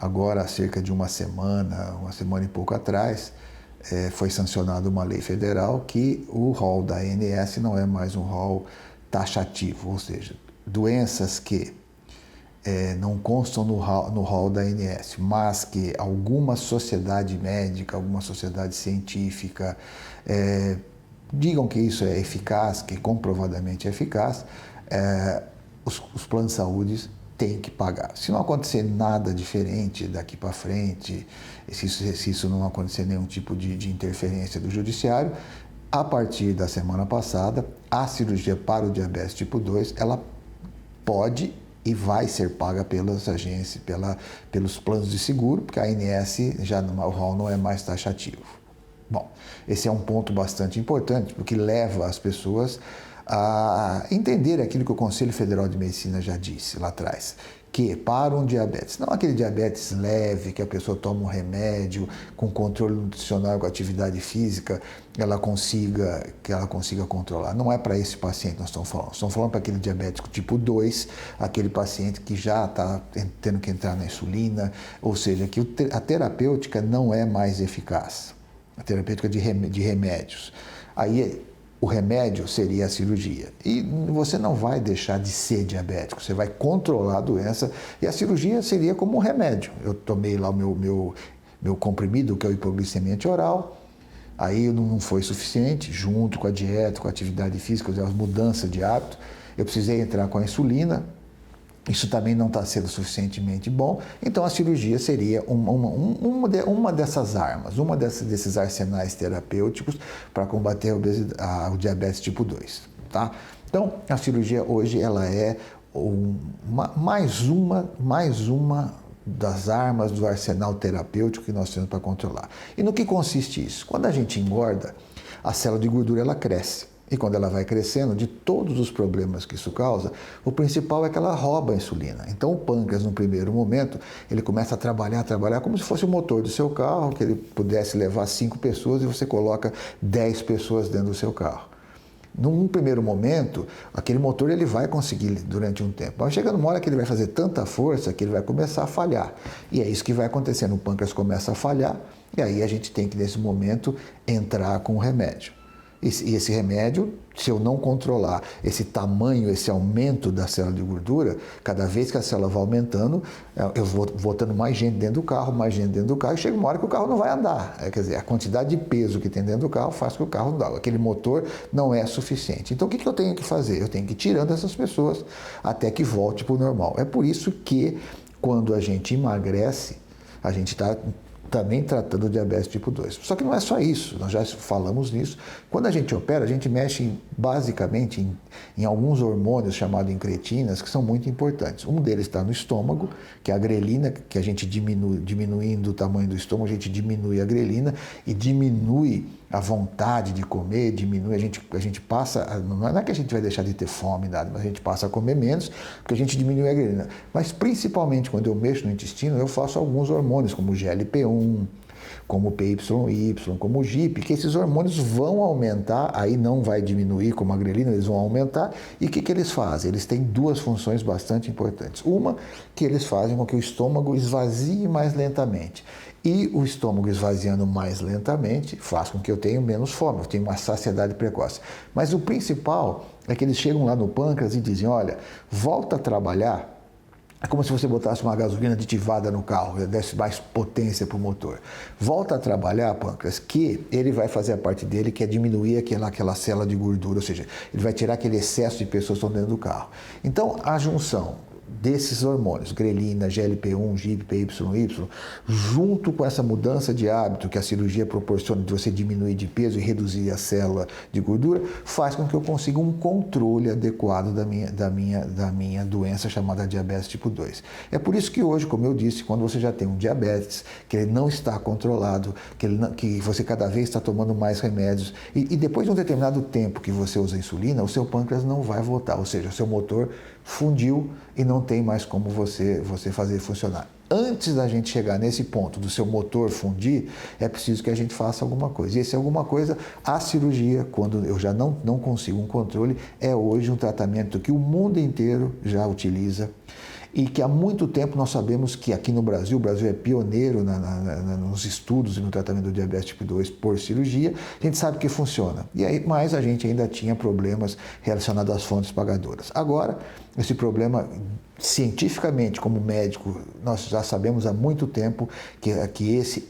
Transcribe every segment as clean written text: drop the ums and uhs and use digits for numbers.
agora há cerca de uma semana e pouco atrás, foi sancionada uma lei federal que o rol da ANS não é mais um rol taxativo, ou seja, doenças que não constam no rol da ANS, mas que alguma sociedade médica, alguma sociedade científica digam que isso é eficaz, que comprovadamente é eficaz, os planos de saúde têm que pagar. Se não acontecer nada diferente daqui para frente, se isso não acontecer nenhum tipo de interferência do judiciário, a partir da semana passada, a cirurgia para o diabetes tipo 2, ela pode e vai ser paga pelas agências, pelos planos de seguro, porque a ANS, o rol não é mais taxativo. Bom, esse é um ponto bastante importante, porque leva as pessoas a entender aquilo que o Conselho Federal de Medicina já disse lá atrás, que para um diabetes, não aquele diabetes leve, que a pessoa toma um remédio com controle nutricional, com atividade física, que ela consiga controlar. Não é para esse paciente que nós estamos falando. Estamos falando para aquele diabético tipo 2, aquele paciente que já está tendo que entrar na insulina, ou seja, que a terapêutica não é mais eficaz. A terapêutica de remédios. Aí o remédio seria a cirurgia. E você não vai deixar de ser diabético, você vai controlar a doença e a cirurgia seria como um remédio. Eu tomei lá o meu comprimido, que é o hipoglicemia oral, aí não foi suficiente, junto com a dieta, com a atividade física, as mudanças de hábito, eu precisei entrar com a insulina. Isso também não está sendo suficientemente bom, então a cirurgia seria uma dessas armas, desses arsenais terapêuticos para combater o diabetes tipo 2. Tá? Então, a cirurgia hoje ela é mais uma das armas do arsenal terapêutico que nós temos para controlar. E no que consiste isso? Quando a gente engorda, a célula de gordura ela cresce. E quando ela vai crescendo, de todos os problemas que isso causa, o principal é que ela rouba a insulina. Então o pâncreas, no primeiro momento, ele começa a trabalhar como se fosse o motor do seu carro, que ele pudesse levar 5 pessoas e você coloca 10 pessoas dentro do seu carro. Num primeiro momento, aquele motor ele vai conseguir durante um tempo. Mas chegando uma hora que ele vai fazer tanta força que ele vai começar a falhar. E é isso que vai acontecendo, o pâncreas começa a falhar e aí a gente tem que, nesse momento, entrar com o remédio. E esse remédio, se eu não controlar esse tamanho, esse aumento da célula de gordura, cada vez que a célula vai aumentando, eu vou botando mais gente dentro do carro, e chega uma hora que o carro não vai andar. Quer dizer, a quantidade de peso que tem dentro do carro faz com que o carro não ande. Aquele motor não é suficiente. Então, o que eu tenho que fazer? Eu tenho que ir tirando essas pessoas até que volte para o normal. É por isso que, quando a gente emagrece, a gente está também tratando o diabetes tipo 2. Só que não é só isso, nós já falamos nisso. Quando a gente opera, a gente mexe basicamente em alguns hormônios chamados incretinas, que são muito importantes. Um deles está no estômago, que é a grelina, que a gente diminuindo o tamanho do estômago, a gente diminui a grelina e diminui a vontade de comer, diminui, a gente passa, não é que a gente vai deixar de ter fome, nada, mas a gente passa a comer menos, porque a gente diminui a grelina. Mas principalmente quando eu mexo no intestino, eu faço alguns hormônios, como o GLP-1, como o PYY, como o GIP, que esses hormônios vão aumentar, aí não vai diminuir como a grelina, eles vão aumentar. E o que eles fazem? Eles têm duas funções bastante importantes. Uma, que eles fazem com que o estômago esvazie mais lentamente. E o estômago esvaziando mais lentamente faz com que eu tenha menos fome, eu tenho uma saciedade precoce. Mas o principal é que eles chegam lá no pâncreas e dizem, olha, volta a trabalhar. É como se você botasse uma gasolina aditivada no carro, desse mais potência para o motor. Volta a trabalhar, pâncreas, que ele vai fazer a parte dele, que é diminuir aquela célula de gordura, ou seja, ele vai tirar aquele excesso de pessoas que estão dentro do carro. Então, a junção desses hormônios, grelina, GLP-1, GIP, PYY, junto com essa mudança de hábito que a cirurgia proporciona de você diminuir de peso e reduzir a célula de gordura, faz com que eu consiga um controle adequado da minha doença chamada diabetes tipo 2. É por isso que hoje, como eu disse, quando você já tem um diabetes, que ele não está controlado, que você cada vez está tomando mais remédios, e depois de um determinado tempo que você usa insulina, o seu pâncreas não vai voltar, ou seja, o seu motor fundiu e não tem mais como você fazer funcionar. Antes da gente chegar nesse ponto do seu motor fundir, é preciso que a gente faça alguma coisa. E esse alguma coisa, a cirurgia, quando eu já não consigo um controle, é hoje um tratamento que o mundo inteiro já utiliza. e que há muito tempo nós sabemos que aqui no Brasil, o Brasil é pioneiro nos estudos e no tratamento do diabetes tipo 2 por cirurgia, a gente sabe que funciona. E aí, mas a gente ainda tinha problemas relacionados às fontes pagadoras. Agora, esse problema, cientificamente, como médico, nós já sabemos há muito tempo que esse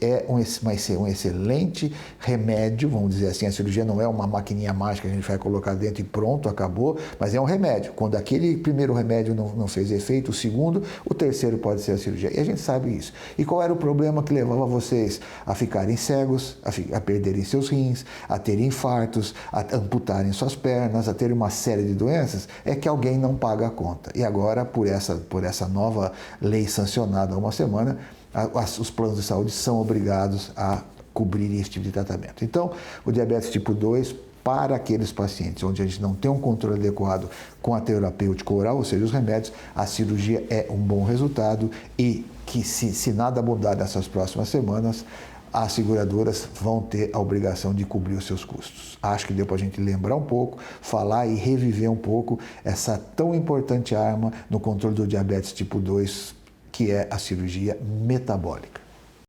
vai ser um excelente remédio, vamos dizer assim. A cirurgia não é uma maquininha mágica que a gente vai colocar dentro e pronto, acabou, mas é um remédio. Quando aquele primeiro remédio não fez efeito, o segundo, o terceiro pode ser a cirurgia. E a gente sabe isso. E qual era o problema que levava vocês a ficarem cegos, a perderem seus rins, a terem infartos, a amputarem suas pernas, a terem uma série de doenças? É que alguém não paga a conta. E agora, por essa nova lei sancionada há uma semana, os planos de saúde são obrigados a cobrir esse tipo de tratamento. Então, o diabetes tipo 2, para aqueles pacientes onde a gente não tem um controle adequado com a terapêutica oral, ou seja, os remédios, a cirurgia é um bom resultado e que se nada mudar nessas próximas semanas, as seguradoras vão ter a obrigação de cobrir os seus custos. Acho que deu para a gente lembrar um pouco, falar e reviver um pouco essa tão importante arma no controle do diabetes tipo 2, que é a cirurgia metabólica.